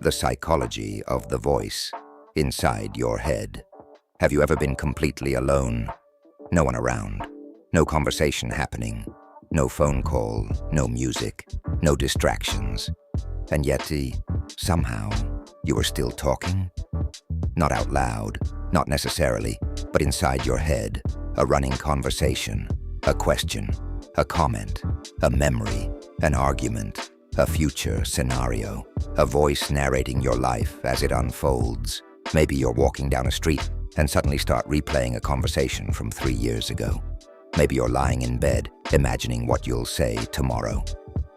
the psychology of the voice inside your head. Have you ever been completely alone? No one around, no conversation happening, no phone call, no music, no distractions. And yet, somehow, you are still talking? Not out loud, not necessarily, but inside your head, a running conversation, a question, a comment, a memory, an argument, a future scenario, a voice narrating your life as it unfolds. Maybe you're walking down a street and suddenly start replaying a conversation from 3 years ago. Maybe you're lying in bed, imagining what you'll say tomorrow.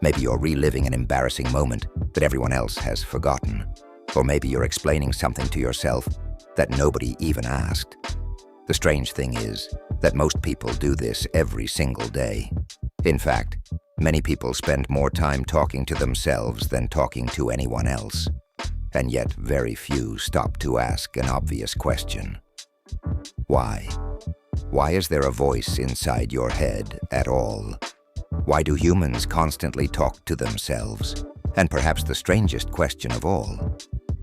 Maybe you're reliving an embarrassing moment that everyone else has forgotten. Or maybe you're explaining something to yourself that nobody even asked. The strange thing is that most people do this every single day. In fact, many people spend more time talking to themselves than talking to anyone else. And yet very few stop to ask an obvious question. Why? Why is there a voice inside your head at all? Why do humans constantly talk to themselves? And perhaps the strangest question of all,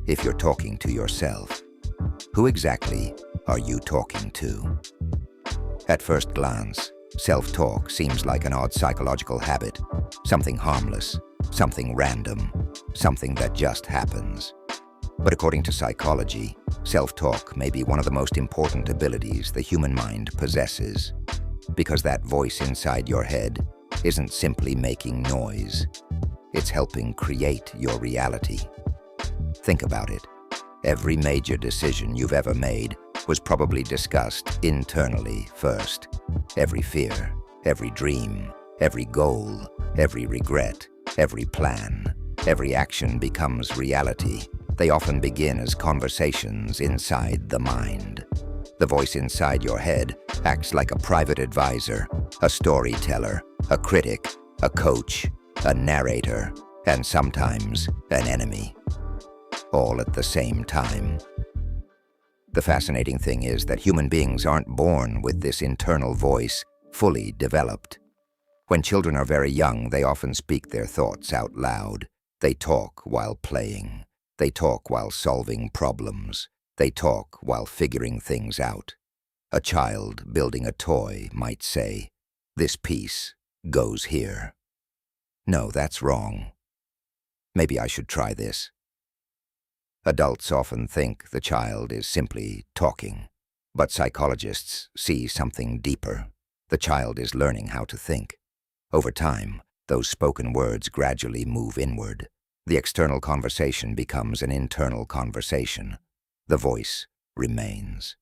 if you're talking to yourself, who exactly are you talking to? At first glance, self-talk seems like an odd psychological habit, something harmless, something random, something that just happens. But according to psychology, self-talk may be one of the most important abilities the human mind possesses, because that voice inside your head isn't simply making noise. It's helping create your reality. Think about it. Every major decision you've ever made was probably discussed internally first. Every fear, every dream, every goal, every regret, every plan, every action becomes reality. They often begin as conversations inside the mind. The voice inside your head acts like a private advisor, a storyteller, a critic, a coach, a narrator, and sometimes an enemy. All at the same time. The fascinating thing is that human beings aren't born with this internal voice fully developed. When children are very young, they often speak their thoughts out loud. They talk while playing. They talk while solving problems. They talk while figuring things out. A child building a toy might say, "This piece goes here." No, that's wrong. Maybe I should try this. Adults often think the child is simply talking, but psychologists see something deeper. The child is learning how to think. Over time, those spoken words gradually move inward. The external conversation becomes an internal conversation. The voice remains.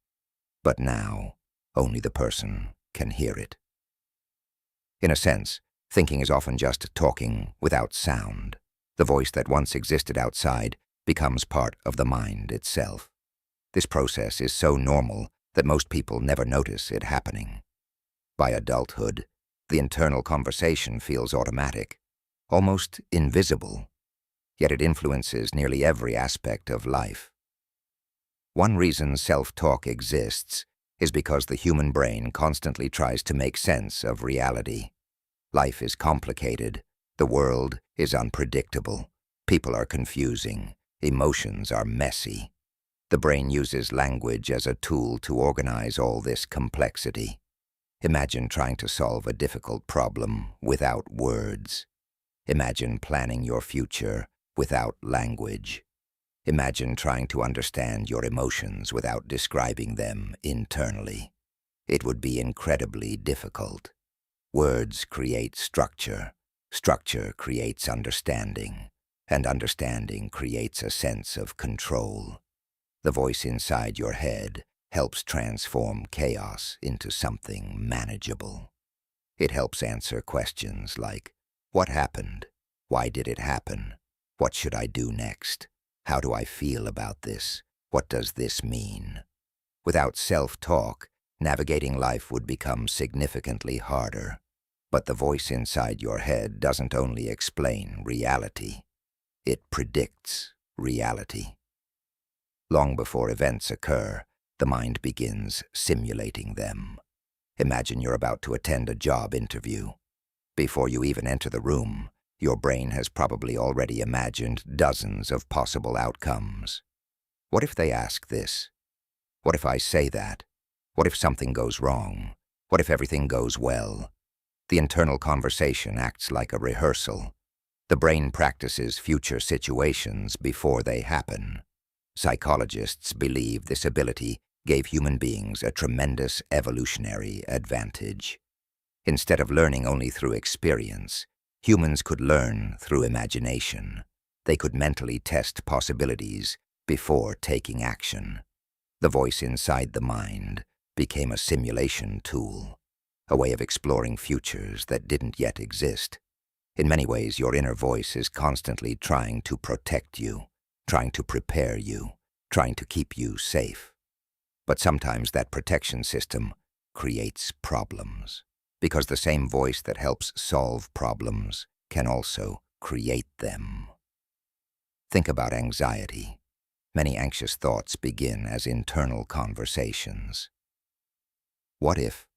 But now, only the person can hear it. In a sense, thinking is often just talking without sound. The voice that once existed outside becomes part of the mind itself. This process is so normal that most people never notice it happening. By adulthood, the internal conversation feels automatic, almost invisible, yet it influences nearly every aspect of life. One reason self-talk exists is because the human brain constantly tries to make sense of reality. Life is complicated, the world is unpredictable, people are confusing, emotions are messy. The brain uses language as a tool to organize all this complexity. Imagine trying to solve a difficult problem without words. Imagine planning your future without language. Imagine trying to understand your emotions without describing them internally. It would be incredibly difficult. Words create structure. Structure creates understanding. And understanding creates a sense of control. The voice inside your head helps transform chaos into something manageable. It helps answer questions like, what happened? Why did it happen? What should I do next? How do I feel about this? What does this mean? Without self-talk, navigating life would become significantly harder. But the voice inside your head doesn't only explain reality. It predicts reality. Long before events occur, the mind begins simulating them. Imagine you're about to attend a job interview. Before you even enter the room, Your brain has probably already imagined dozens of possible outcomes. What if they ask this? What if I say that? What if something goes wrong? What if everything goes well? The internal conversation acts like a rehearsal. The brain practices future situations before they happen. Psychologists believe this ability gave human beings a tremendous evolutionary advantage. Instead of learning only through experience, humans could learn through imagination. They could mentally test possibilities before taking action. The voice inside the mind became a simulation tool, a way of exploring futures that didn't yet exist. In many ways, your inner voice is constantly trying to protect you, trying to prepare you, trying to keep you safe. But sometimes that protection system creates problems, because the same voice that helps solve problems can also create them. Think about anxiety. Many anxious thoughts begin as internal conversations. What if?